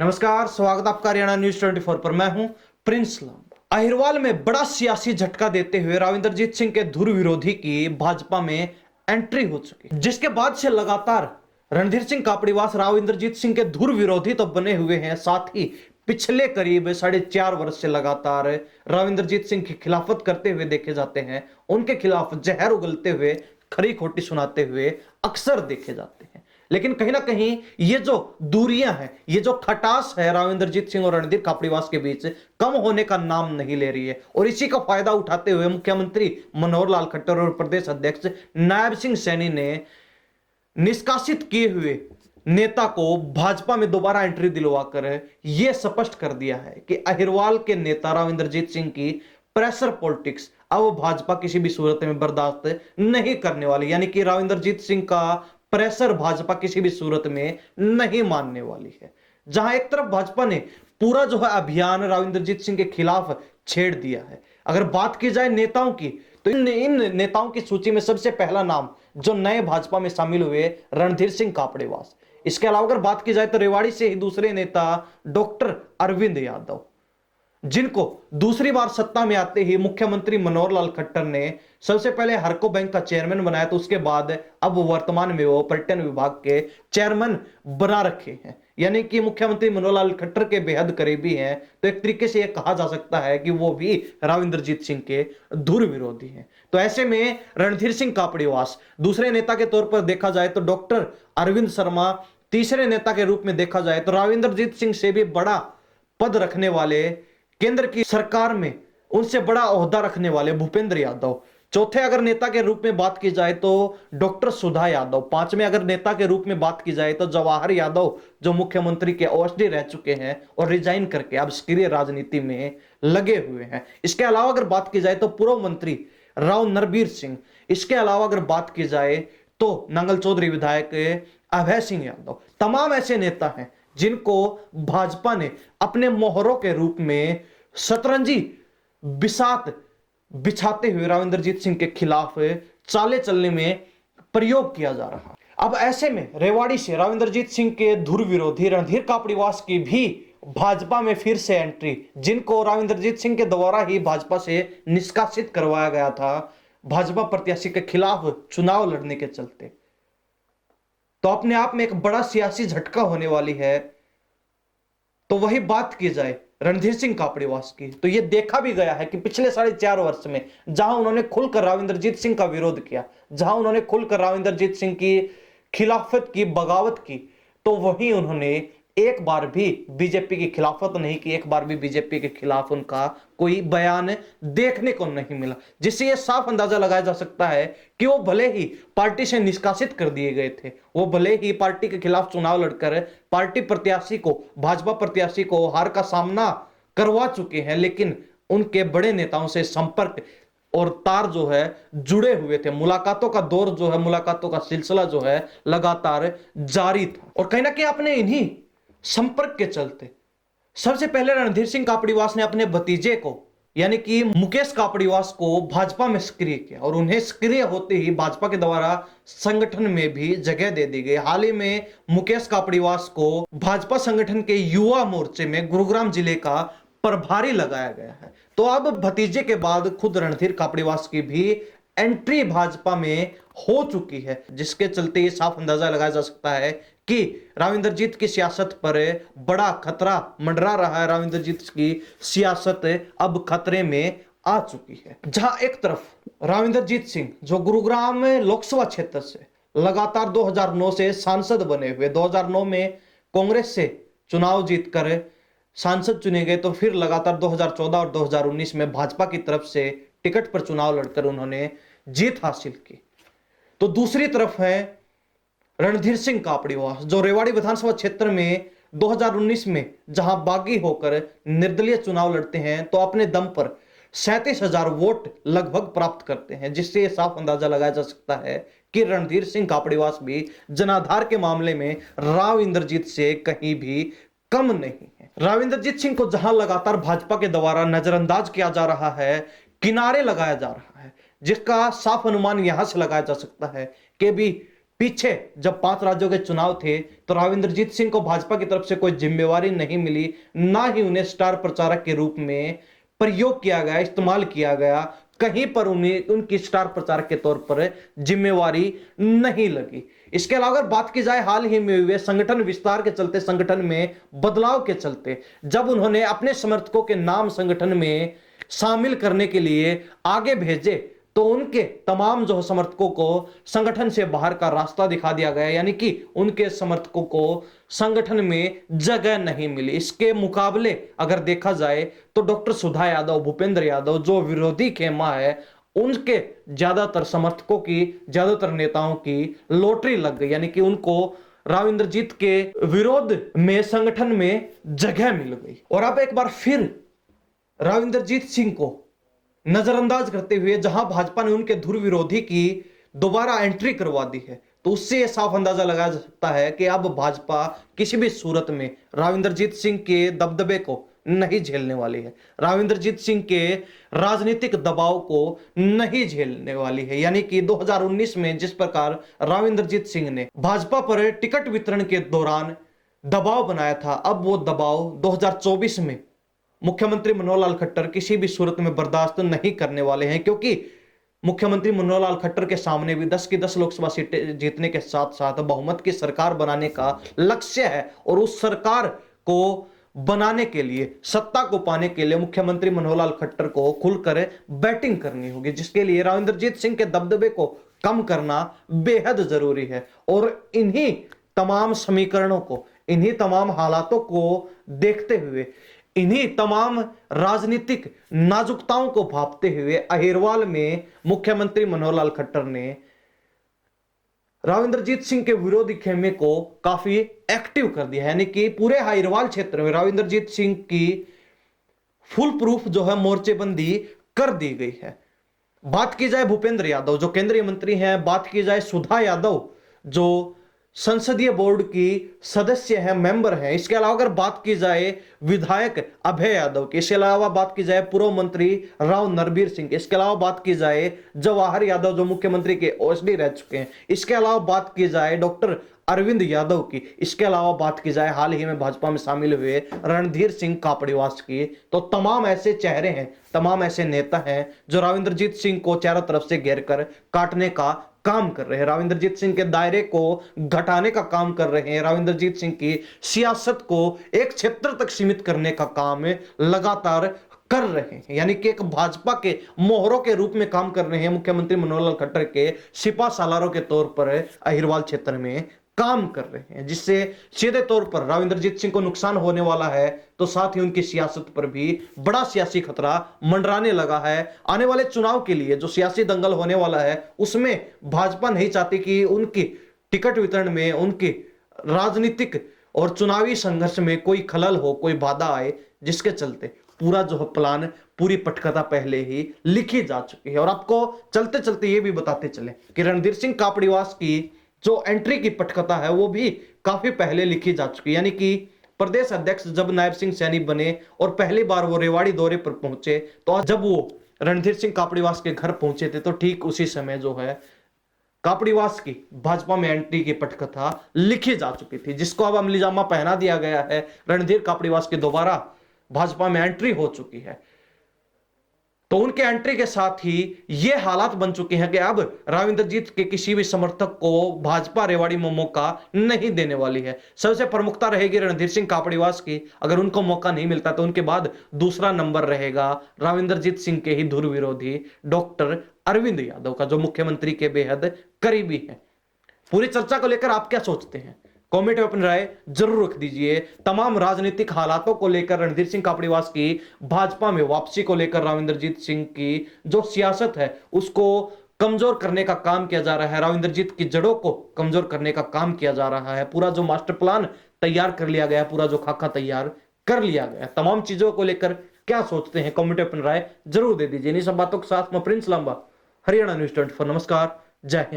नमस्कार, स्वागत आपका हरियाणा न्यूज 24 पर। मैं हूं प्रिंस लाम। अहिरवाल में बड़ा सियासी झटका देते हुए राविंदरजीत सिंह के धुर विरोधी की भाजपा में एंट्री हो चुकी, जिसके बाद से लगातार रणधीर सिंह कापड़ीवास राविंदरजीत सिंह के धुर विरोधी तो बने हुए हैं, साथ ही पिछले करीब 4.5 वर्ष से लगातार राविंदरजीत सिंह की खिलाफत करते हुए देखे जाते हैं। उनके खिलाफ जहर उगलते हुए, खरी खोटी सुनाते हुए अक्सर देखे जाते हैं। लेकिन कहीं ना कहीं ये जो दूरियां हैं, ये जो खटास है राविंदरजीत सिंह और रणधीर कापड़ीवास के बीच, कम होने का नाम नहीं ले रही है। और इसी का फायदा उठाते हुए मुख्यमंत्री मनोहर लाल खट्टर और प्रदेश अध्यक्ष नायब सिंह सैनी ने निष्कासित किए हुए नेता को भाजपा में दोबारा एंट्री दिलवाकर यह स्पष्ट कर दिया है कि अहिरवाल के नेता राविंदरजीत सिंह की प्रेशर पॉलिटिक्स अब भाजपा किसी भी सूरत में बर्दाश्त नहीं करने वाली, यानी कि राविंदरजीत सिंह का प्रेशर भाजपा किसी भी सूरत में नहीं मानने वाली है। जहां एक तरफ भाजपा ने पूरा जो है अभियान राविंदरजीत सिंह के खिलाफ छेड़ दिया है। अगर बात की जाए नेताओं की, तो इन नेताओं की सूची में सबसे पहला नाम जो नए भाजपा में शामिल हुए, रणधीर सिंह कापड़ीवास। इसके अलावा अगर बात की जाए तो रेवाड़ी से ही दूसरे नेता डॉक्टर अरविंद यादव, जिनको दूसरी बार सत्ता में आते ही मुख्यमंत्री मनोहर लाल खट्टर ने सबसे पहले हरको बैंक का चेयरमैन बनाया, तो उसके बाद अब वर्तमान में वो पर्यटन विभाग के चेयरमैन बना रखे हैं, यानी कि मुख्यमंत्री मनोहर लाल खट्टर के बेहद करीबी हैं। तो एक तरीके से यह कहा जा सकता है कि वो भी राविंदरजीत सिंह के धुर विरोधी हैं। तो ऐसे में रणधीर सिंह कापड़ीवास दूसरे नेता के तौर पर देखा जाए तो डॉक्टर अरविंद शर्मा तीसरे नेता के रूप में देखा जाए तो राविंदरजीत सिंह से भी बड़ा पद रखने वाले, केंद्र की सरकार में उनसे बड़ा ओहदा रखने वाले भूपेंद्र यादव, चौथे अगर नेता के रूप में बात की जाए तो डॉक्टर सुधा यादव, पांचवें अगर नेता के रूप में बात की जाए तो जवाहर यादव, जो मुख्यमंत्री के ओएसडी रह चुके हैं और रिजाइन करके अब सक्रिय राजनीति में लगे हुए हैं। इसके अलावा अगर बात की जाए तो पूर्व मंत्री राव नरबीर सिंह, इसके अलावा अगर बात की जाए तो नंगल चौधरी विधायक अभय सिंह यादव, तमाम ऐसे नेता हैं जिनको भाजपा ने अपने मोहरों के रूप में शतरंजी बिसात बिछाते हुए राविंदरजीत सिंह के खिलाफ चाले चलने में प्रयोग किया जा रहा। अब ऐसे में रेवाड़ी से राविंदरजीत सिंह के धुर विरोधी रणधीर कापड़ीवास की भी भाजपा में फिर से एंट्री, जिनको राविंदरजीत सिंह के द्वारा ही भाजपा से निष्कासित करवाया गया था भाजपा प्रत्याशी के खिलाफ चुनाव लड़ने के चलते, तो अपने आप में एक बड़ा सियासी झटका होने वाली है। तो वही बात की जाए रणधीर सिंह कापड़ीवास की, तो यह देखा भी गया है कि पिछले 4.5 वर्ष में जहां उन्होंने खुलकर राविंदरजीत सिंह का विरोध किया, जहां उन्होंने खुलकर राविंदरजीत सिंह की खिलाफत की, बगावत की, तो वहीं उन्होंने एक बार भी बीजेपी की खिलाफत नहीं की, एक बार भी बीजेपी के खिलाफ उनका कोई बयान देखने को नहीं मिला, जिससे यह साफ अंदाजा लगाया जा सकता है कि वो भले ही पार्टी से निष्कासित कर दिए गए थे, वो भले ही पार्टी के खिलाफ चुनाव लड़कर पार्टी प्रत्याशी को, भाजपा प्रत्याशी को हार का सामना करवा चुके हैं, लेकिन उनके बड़े नेताओं से संपर्क और तार जो है जुड़े हुए थे। मुलाकातों का दौर जो है, मुलाकातों का सिलसिला जो है लगातार जारी था। और कहीं ना कहीं अपने इन्हीं संपर्क के चलते सबसे पहले रणधीर सिंह कापड़ीवास ने अपने भतीजे को, यानी कि मुकेश कापड़ीवास को भाजपा में सक्रिय किया, और उन्हें सक्रिय होते ही भाजपा के द्वारा संगठन में भी जगह दे दी गई। हाल ही में मुकेश कापड़ीवास को भाजपा संगठन के युवा मोर्चे में गुरुग्राम जिले का प्रभारी लगाया गया है। तो अब भतीजे के बाद खुद रणधीर कापड़ीवास की भी एंट्री भाजपा में हो चुकी है, जिसके चलते ये साफ अंदाजा लगाया जा सकता है कि राविंदरजीत की सियासत पर बड़ा खतरा मंडरा रहा है। राविंदरजीत की सियासत अब खतरे में आ चुकी है। जहां एक तरफ राविंदरजीत सिंह जो गुरुग्राम लोकसभा क्षेत्र से लगातार 2009 से सांसद बने हुए, 2009 में कांग्रेस से चुनाव जीतकर सांसद चुने गए, तो फिर लगातार 2014 और 2019 में भाजपा की तरफ से टिकट पर चुनाव लड़कर उन्होंने जीत हासिल की। तो दूसरी तरफ है रणधीर सिंह कापड़ीवास, जो रेवाड़ी विधानसभा क्षेत्र में 2019 में जहां बागी होकर निर्दलीय चुनाव लड़ते हैं, तो अपने दम पर 37,000 वोट लगभग प्राप्त करते हैं, जिससे यह साफ अंदाजा लगाया जा सकता है कि रणधीर सिंह कापड़ीवास भी जनाधार के मामले में राविंदरजीत से कहीं भी कम नहीं है। राविंदरजीत सिंह को जहां लगातार भाजपा के द्वारा नजरअंदाज किया जा रहा है, किनारे लगाया जा रहा है, जिसका साफ अनुमान यहां से लगाया जा सकता है कि भी पीछे जब 5 राज्यों के चुनाव थे तो राविंद्रजीत सिंह को भाजपा की तरफ से कोई जिम्मेवारी नहीं मिली, ना ही उन्हें स्टार प्रचारक के रूप में प्रयोग किया गया, इस्तेमाल किया गया। कहीं पर उन्हें उनकी स्टार प्रचारक के तौर पर जिम्मेवारी नहीं लगी। इसके अलावा अगर बात की जाए हाल ही में हुए संगठन विस्तार के चलते, संगठन में बदलाव के चलते, जब उन्होंने अपने समर्थकों के नाम संगठन में शामिल करने के लिए आगे भेजे तो उनके तमाम जो समर्थकों को संगठन से बाहर का रास्ता दिखा दिया गया, यानी कि उनके समर्थकों को संगठन में जगह नहीं मिली। इसके मुकाबले अगर देखा जाए तो डॉक्टर सुधा यादव, भूपेंद्र यादव जो विरोधी खेमा है, उनके ज्यादातर समर्थकों की, ज्यादातर नेताओं की लॉटरी लग गई, यानी कि उनको राविंद्रजीत के विरोध में संगठन में जगह मिल गई। और अब एक बार फिर राविंद्रजीत सिंह को नजरअंदाज करते हुए जहां भाजपा ने उनके ध्रुव विरोधी की दोबारा एंट्री करवा दी है, तो उससे यह साफ अंदाजा लगाया जा सकता है कि अब भाजपा किसी भी सूरत में राविंद्रजीत सिंह के दबदबे को नहीं झेलने वाली है, राविंद्रजीत सिंह के राजनीतिक दबाव को नहीं झेलने वाली है। यानी कि 2019 में जिस प्रकार राविंद्रजीत सिंह ने भाजपा पर टिकट वितरण के दौरान दबाव बनाया था, अब वो दबाव 2024 में मुख्यमंत्री मनोहर लाल खट्टर किसी भी सूरत में बर्दाश्त नहीं करने वाले हैं, क्योंकि मुख्यमंत्री मनोहर लाल खट्टर के सामने भी 10 की 10 लोकसभा सीटें जीतने के साथ साथ बहुमत की सरकार बनाने का लक्ष्य है। और उस सरकार को बनाने के लिए, सत्ता को पाने के लिए मुख्यमंत्री मनोहर लाल खट्टर को खुलकर बैटिंग करनी होगी, जिसके लिए राविंद्रजीत सिंह के दबदबे को कम करना बेहद जरूरी है। और इन्हीं तमाम समीकरणों को, इन्हीं तमाम हालातों को देखते हुए, इन्हीं तमाम राजनीतिक नाजुकताओं को भांपते हुए अहिरवाल में मुख्यमंत्री मनोहर लाल खट्टर ने राविंद्रजीत सिंह के विरोधी खेमे को काफी एक्टिव कर दिया है। यानी कि पूरे अहिरवाल क्षेत्र में राविंद्रजीत सिंह की फुल प्रूफ जो है मोर्चेबंदी कर दी गई है। बात की जाए भूपेंद्र यादव जो केंद्रीय मंत्री हैं, बात की जाए सुधा यादव जो संसदीय बोर्ड की सदस्य है, मेंबर है, इसके अलावा अगर बात की जाए विधायक अभय यादव की, इसके अलावा बात की जाए पूर्व मंत्री राव नरबीर सिंह, इसके अलावा बात की जाए जवाहर यादव जो मुख्यमंत्री के ओएसडी रह चुके हैं, इसके अलावा बात की जाए डॉक्टर अरविंद यादव की, इसके अलावा बात की जाए हाल ही में भाजपा में शामिल हुए रणधीर सिंह कापड़ीवास की, तो तमाम ऐसे चेहरे हैं, तमाम ऐसे नेता हैं जो राविंद्रजीत सिंह को चारों तरफ से घेर कर काटने का काम कर रहे हैं, राविंद्रजीत सिंह के दायरे को घटाने का काम कर रहे हैं, राविंद्रजीत सिंह की सियासत को एक क्षेत्र तक सीमित करने का काम लगातार कर रहे हैं। यानी कि एक भाजपा के मोहरों के रूप में काम कर रहे हैं मुख्यमंत्री मनोहर लाल खट्टर के सिपा सालारों के तौर पर अहिरवाल क्षेत्र में काम कर रहे हैं, जिससे सीधे तौर पर राविंद्रजीत सिंह को नुकसान होने वाला है, तो साथ ही उनकी सियासत पर भी बड़ा सियासी खतरा मंडराने लगा है। आने वाले चुनाव के लिए जो सियासी दंगल होने वाला है, उसमें भाजपा नहीं चाहती कि उनकी टिकट वितरण में, उनकी राजनीतिक और चुनावी संघर्ष में कोई खलल हो, कोई बाधा आए, जिसके चलते पूरा जो प्लान, पूरी पटकथा पहले ही लिखी जा चुकी है। और आपको चलते चलते ये भी बताते चले कि रणधीर सिंह कापड़ीवास की जो एंट्री की पटकथा है वो भी काफी पहले लिखी जा चुकी है। यानी कि प्रदेश अध्यक्ष जब नायब सिंह सैनी बने और पहली बार वो रेवाड़ी दौरे पर पहुंचे, तो जब वो रणधीर सिंह कापड़ीवास के घर पहुंचे थे, तो ठीक उसी समय जो है कापड़ीवास की भाजपा में एंट्री की पटकथा लिखी जा चुकी थी, जिसको अब अमलीजामा पहना दिया गया है। रणधीर कापड़ीवास की दोबारा भाजपा में एंट्री हो चुकी है, तो उनके एंट्री के साथ ही ये हालात बन चुके हैं कि अब राविंद्रजीत के किसी भी समर्थक को भाजपा रेवाड़ी में मौका नहीं देने वाली है। सबसे प्रमुखता रहेगी रणधीर सिंह कापड़ीवास की, अगर उनको मौका नहीं मिलता तो उनके बाद दूसरा नंबर रहेगा राविंद्रजीत सिंह के ही धुर विरोधी डॉक्टर अरविंद यादव का, जो मुख्यमंत्री के बेहद करीबी है। पूरी चर्चा को लेकर आप क्या सोचते हैं? कमेंट में अपनी राय जरूर रख दीजिए। तमाम राजनीतिक हालातों को लेकर, रणधीर सिंह कापड़ीवास की भाजपा में वापसी को लेकर, राविंद्रजीत सिंह की जो सियासत है उसको कमजोर करने का काम किया जा रहा है, राविंद्रजीत की जड़ों को कमजोर करने का काम किया जा रहा है। पूरा जो मास्टर प्लान तैयार कर लिया गया, पूरा जो खाका तैयार कर लिया गया, तमाम चीजों को लेकर क्या सोचते हैं? कमेंट में अपनी राय जरूर दे दीजिए। इन सब बातों के साथ मैं प्रिंस लांबा, हरियाणा न्यूज़ 24। नमस्कार, जय हिंद।